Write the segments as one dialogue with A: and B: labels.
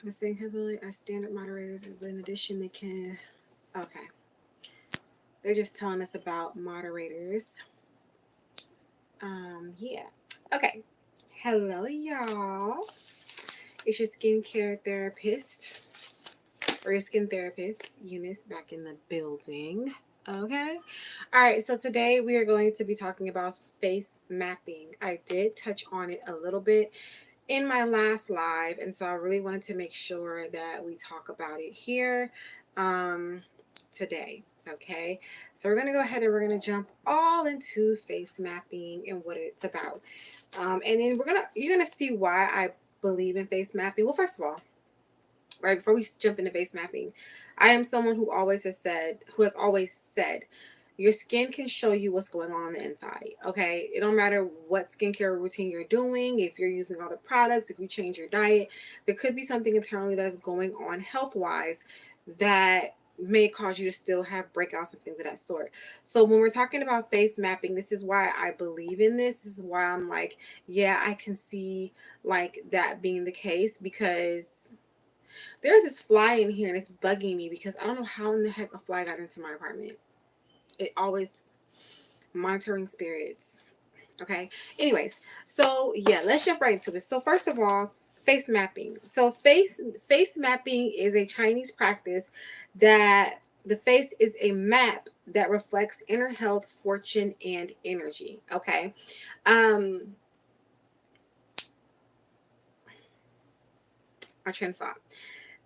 A: was saying heavily as standard moderators, but in addition, they can. Okay, they're just telling us about moderators. Yeah. Okay. Hello, y'all. It's your skincare therapist or your skin therapist, Eunice, back in the building. Okay. All right. So today we are going to be talking about face mapping. I did touch on it a little bit in my last live, and so I really wanted to make sure that we talk about it here today. Okay, so we're gonna go ahead and we're gonna jump all into face mapping and what it's about, and then you're gonna see why I believe in face mapping. Well, first of all, right before we jump into face mapping, I am someone who has always said your skin can show you what's going on the inside. Okay, it don't matter what skincare routine you're doing, if you're using all the products, if you change your diet, there could be something internally that's going on health wise that may cause you to still have breakouts and things of that sort. So when we're talking about face mapping, this is why I believe in this. This is why I'm like, yeah, I can see like that being the case, because there's this fly in here and it's bugging me because I don't know how in the heck a fly got into my apartment. It always monitoring spirits. Okay. Anyways, so yeah, let's jump right into this. So first of all, face mapping. So face mapping is a Chinese practice that the face is a map that reflects inner health, fortune, and energy. Okay. Um, my train of thought.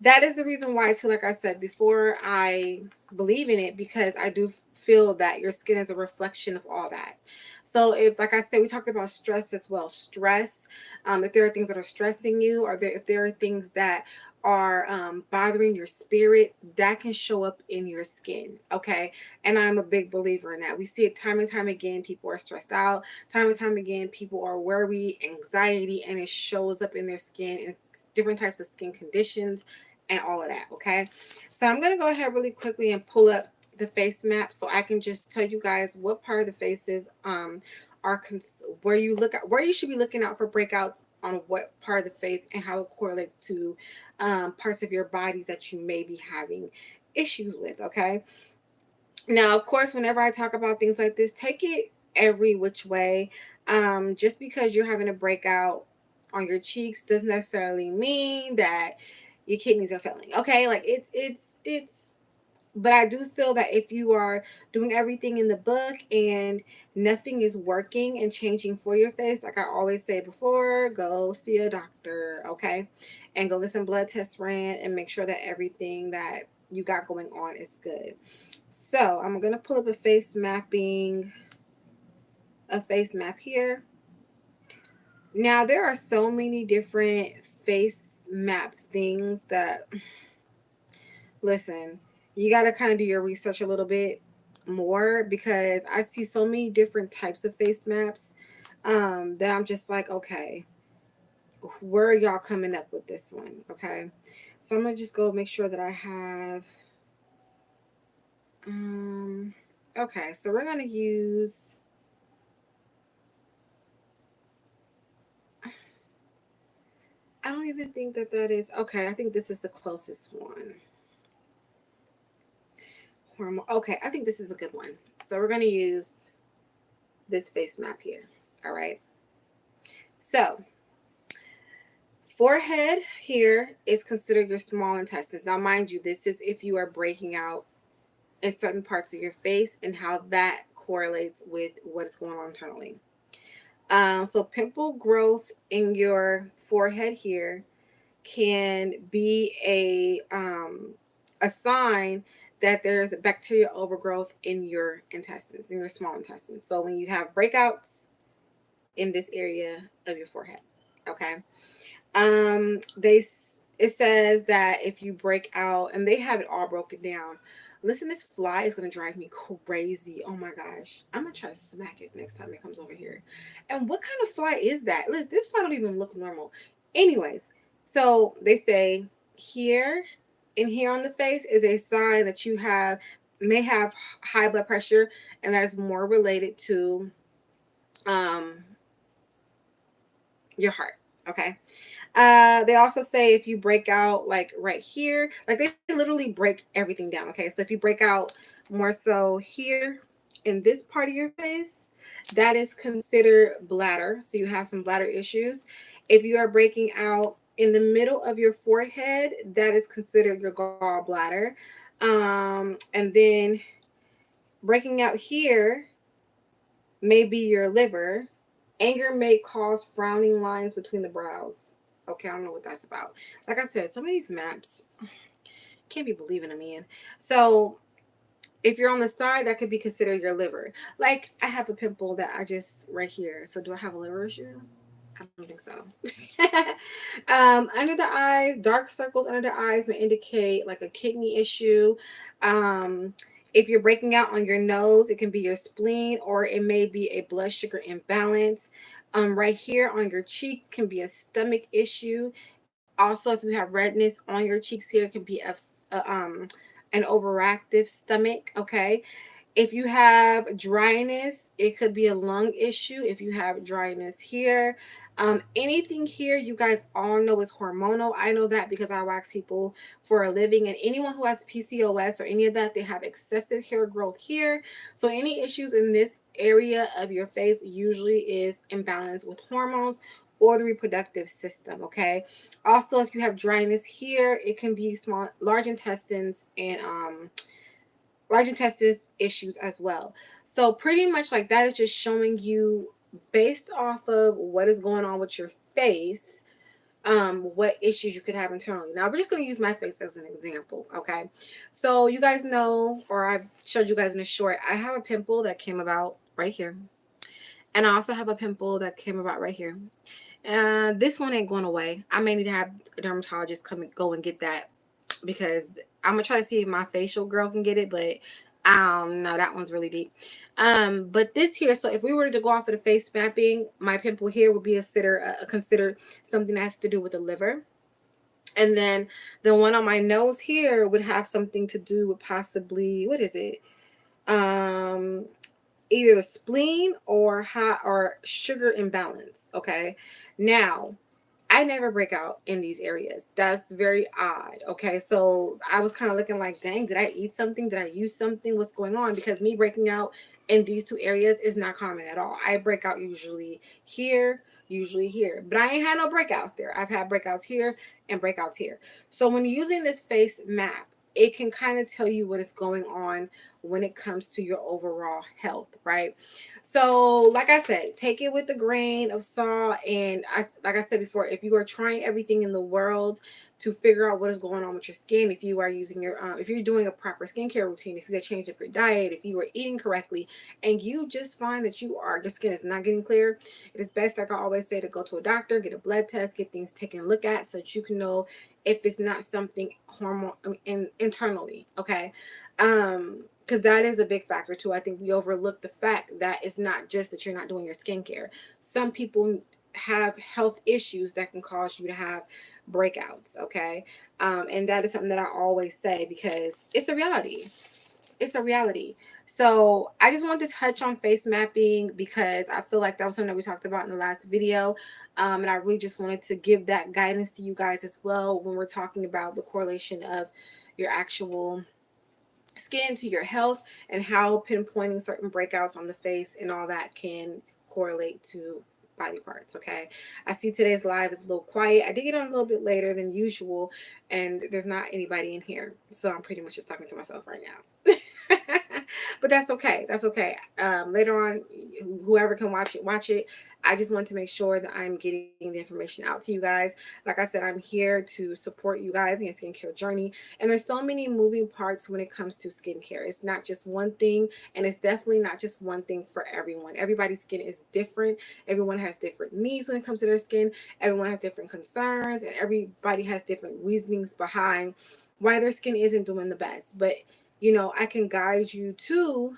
A: That is the reason why too, like I said before, I believe in it, because I do feel that your skin is a reflection of all that. So if, like I said, we talked about stress as well. Stress, if there are things that are stressing you, or if there are things that are bothering your spirit, that can show up in your skin. Okay. And I'm a big believer in that. We see it time and time again. People are stressed out. Time and time again, people are worried, anxiety, and it shows up in their skin and different types of skin conditions and all of that. Okay. So I'm going to go ahead really quickly and pull up the face map so I can just tell you guys what part of the faces are where you should be looking out for breakouts on what part of the face, and how it correlates to parts of your bodies that you may be having issues with. Okay. Now, of course, whenever I talk about things like this, take it every which way. Just because you're having a breakout on your cheeks doesn't necessarily mean that your kidneys are failing. Okay, like it's. But I do feel that if you are doing everything in the book and nothing is working and changing for your face, like I always say before, go see a doctor, okay, and go get some blood tests ran and make sure that everything that you got going on is good. So I'm gonna pull up a face map here. Now there are so many different face map things that, listen, you gotta kind of do your research a little bit more, because I see so many different types of face maps that I'm just like, okay, where are y'all coming up with this one? Okay. So I'm gonna just go make sure that I have um okay, so we're gonna use, I don't even think that that is okay. I think this is the closest one. Okay, I think this is a good one. So we're going to use this face map here. All right. So forehead here is considered your small intestines. Now, mind you, this is if you are breaking out in certain parts of your face and how that correlates with what is going on internally. So pimple growth in your forehead here can be a sign that there's bacterial overgrowth in your intestines, in your small intestines. So when you have breakouts in this area of your forehead, okay. They it says that if you break out, and they have it all broken down. Listen, this fly is gonna drive me crazy. Oh my gosh, I'm gonna try to smack it next time it comes over here. And what kind of fly is that? Look, this fly don't even look normal. Anyways, so they say here and here on the face is a sign that you may have high blood pressure, and that is more related to um your heart. Okay. They also say if you break out like right here, like they literally break everything down. Okay, so if you break out more so here in this part of your face, that is considered bladder. So you have some bladder issues. If you are breaking out in the middle of your forehead, that is considered your gallbladder. And then breaking out here may be your liver. Anger may cause frowning lines between the brows. Okay, I don't know what that's about. Like I said, some of these maps can't be believing them in. So if you're on the side, that could be considered your liver. Like I have a pimple that I just right here. So do I have a liver issue? I don't think so. Under the eyes, dark circles under the eyes may indicate like a kidney issue. Um, if you're breaking out on your nose, it can be your spleen or it may be a blood sugar imbalance. Right here on your cheeks can be a stomach issue. Also, if you have redness on your cheeks here, it can be an overactive stomach. Okay, if you have dryness, it could be a lung issue. If you have dryness here, anything here, you guys all know is hormonal. I know that because I wax people for a living, and anyone who has PCOS or any of that, they have excessive hair growth here. So any issues in this area of your face usually is imbalance with hormones or the reproductive system. Okay. Also, if you have dryness here, it can be small, large intestines issues as well. So pretty much like that is just showing you based off of what is going on with your face, what issues you could have internally. Now we're just going to use my face as an example. Okay, so you guys know, or I've showed you guys in a short, I have a pimple that came about right here, and I also have a pimple that came about right here. This one ain't going away. I may need to have a dermatologist come and go and get that because I'm gonna try to see if my facial girl can get it, but no, that one's really deep. But this here, so if we were to go off of the face mapping, my pimple here would be considered something that has to do with the liver. And then the one on my nose here would have something to do with possibly, what is it? Um, Either the spleen or high or sugar imbalance. Okay. Now, I never break out in these areas. That's very odd. Okay. So I was kind of looking like, dang, did I eat something? Did I use something? What's going on? Because me breaking out in these two areas is not common at all. I break out usually here. But I ain't had no breakouts there. I've had breakouts here and breakouts here. So when using this face map, it can kind of tell you what is going on when it comes to your overall health, right? So, like I said, take it with a grain of salt. And like I said before, if you are trying everything in the world to figure out what is going on with your skin, if you are using if you're doing a proper skincare routine, if you got changed up your diet, if you are eating correctly, and you just find that your skin is not getting clear, it is best, like I always say, to go to a doctor, get a blood test, get things taken a look at, so that you can know if it's not something internally. Okay. Because that is a big factor too. I think we overlook the fact that it's not just that you're not doing your skincare. Some people have health issues that can cause you to have breakouts. Okay. And that is something that I always say because it's a reality. It's a reality. So I just wanted to touch on face mapping because I feel like that was something that we talked about in the last video. And I really just wanted to give that guidance to you guys as well when we're talking about the correlation of your actual skin to your health and how pinpointing certain breakouts on the face and all that can correlate to body parts. Okay, I see today's live is a little quiet. I did get on a little bit later than usual, and there's not anybody in here, so I'm pretty much just talking to myself right now. But that's okay. That's okay. Later on, whoever can watch it. I just want to make sure that I'm getting the information out to you guys. Like I said, I'm here to support you guys in your skincare journey. And there's so many moving parts when it comes to skincare. It's not just one thing, and it's definitely not just one thing for everyone. Everybody's skin is different. Everyone has different needs when it comes to their skin. Everyone has different concerns, and everybody has different reasonings behind why their skin isn't doing the best. But I can guide you to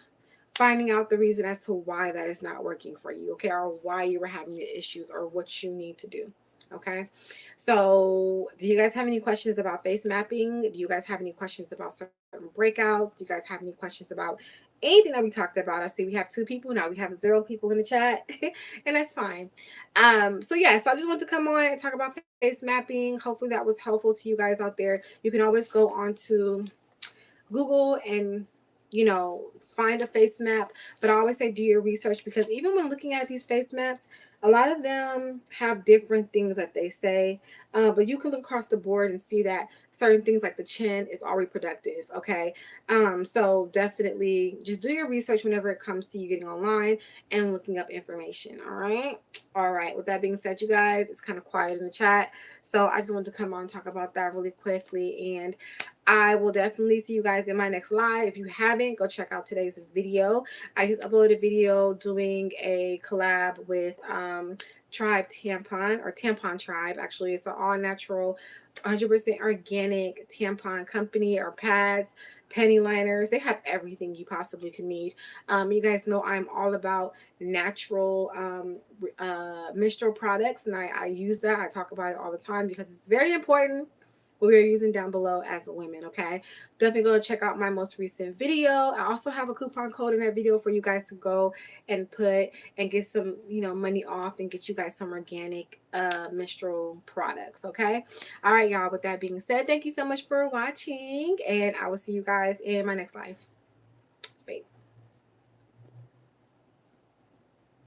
A: finding out the reason as to why that is not working for you, okay, or why you were having the issues or what you need to do. Okay, so do you guys have any questions about face mapping? Do you guys have any questions about certain breakouts? Do you guys have any questions about anything that we talked about. I see we have 2 people now. We have 0 people in the chat, and that's fine. So yeah, so I just want to come on and talk about face mapping. Hopefully that was helpful to you guys out there. You can always go on to Google and find a face map. But I always say do your research, because even when looking at these face maps, a lot of them have different things that they say. But you can look across the board and see that certain things like the chin is all reproductive. Okay. So definitely just do your research whenever it comes to you getting online and looking up information. All right. All right. With that being said, you guys, it's kind of quiet in the chat. So I just wanted to come on and talk about that really quickly. And I will definitely see you guys in my next live. If you haven't, go check out today's video. I just uploaded a video doing a collab with Tribe Tampon, or Tampon Tribe. Actually, it's an all natural, 100% organic tampon company, or pads, penny liners. They have everything you possibly could need. You guys know I'm all about natural menstrual products, and I use that. I talk about it all the time because it's very important what we are using down below as women. Okay, definitely go check out my most recent video. I also have a coupon code in that video for you guys to go and put and get some money off and get you guys some organic menstrual products. Okay, all right, y'all, with that being said, thank you so much for watching, and I will see you guys in my next live.